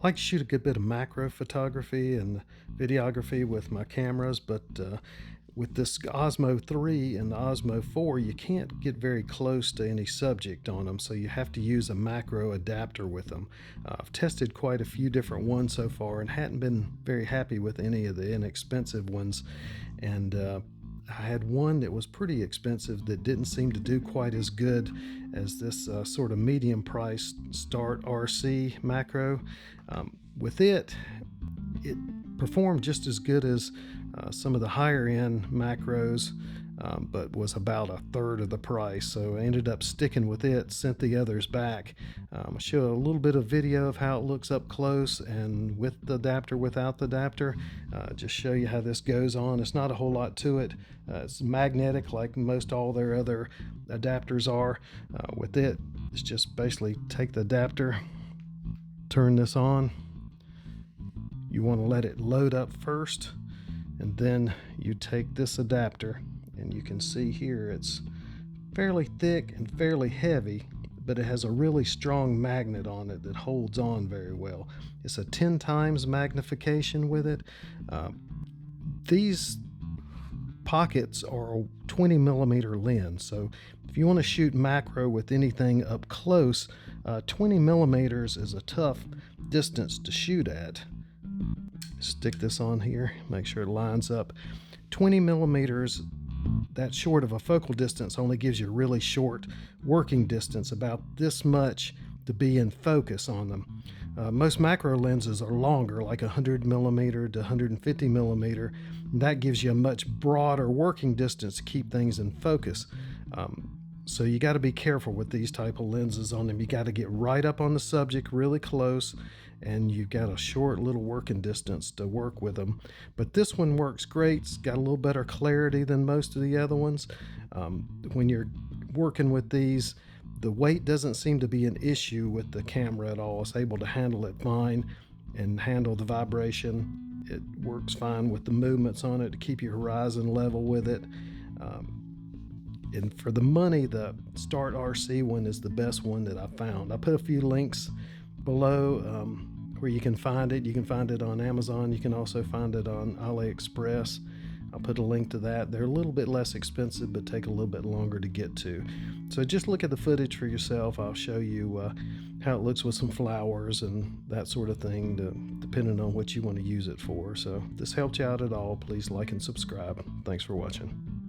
like to shoot a good bit of macro photography and videography with my cameras, but with this Osmo 3 and the Osmo 4, you can't get very close to any subject on them, so you have to use a macro adapter with them. I've tested quite a few different ones so far and hadn't been very happy with any of the inexpensive ones. And I had one that was pretty expensive that didn't seem to do quite as good as this sort of medium price Start RC macro. With it performed just as good as some of the higher end macros, but was about a third of the price. So I ended up sticking with it, sent the others back. I'll show a little bit of video of how it looks up close and with the adapter, without the adapter. Just show you how this goes on. It's not a whole lot to it. It's magnetic like most all their other adapters are. With it, it's just basically take the adapter, turn this on. You want to let it load up first, and then you take this adapter, and you can see here it's fairly thick and fairly heavy, but it has a really strong magnet on it that holds on very well. It's a 10 times magnification with it. These pockets are a 20 millimeter lens, so if you want to shoot macro with anything up close, 20 millimeters is a tough distance to shoot at. Stick this on here, make sure it lines up. 20 millimeters, that short of a focal distance, only gives you a really short working distance, about this much to be in focus on them. Most macro lenses are longer, like 100 millimeter to 150 millimeter. That gives you a much broader working distance to keep things in focus. So you got to be careful with these type of lenses on them. You got to get right up on the subject really close, and you've got a short little working distance to work with them. But this one works great. It's got a little better clarity than most of the other ones. When you're working with these, the weight doesn't seem to be an issue with the camera at all. It's able to handle it fine and handle the vibration. It works fine with the movements on it to keep your horizon level with it. And for the money, the Start RC one is the best one that I found. I put a few links below where you can find it. You can find it on Amazon. You can also find it on AliExpress. I'll put a link to that. They're a little bit less expensive, but take a little bit longer to get to. So just look at the footage for yourself. I'll show you how it looks with some flowers and that sort of thing, depending on what you want to use it for. So if this helped you out at all, please like and subscribe. Thanks for watching.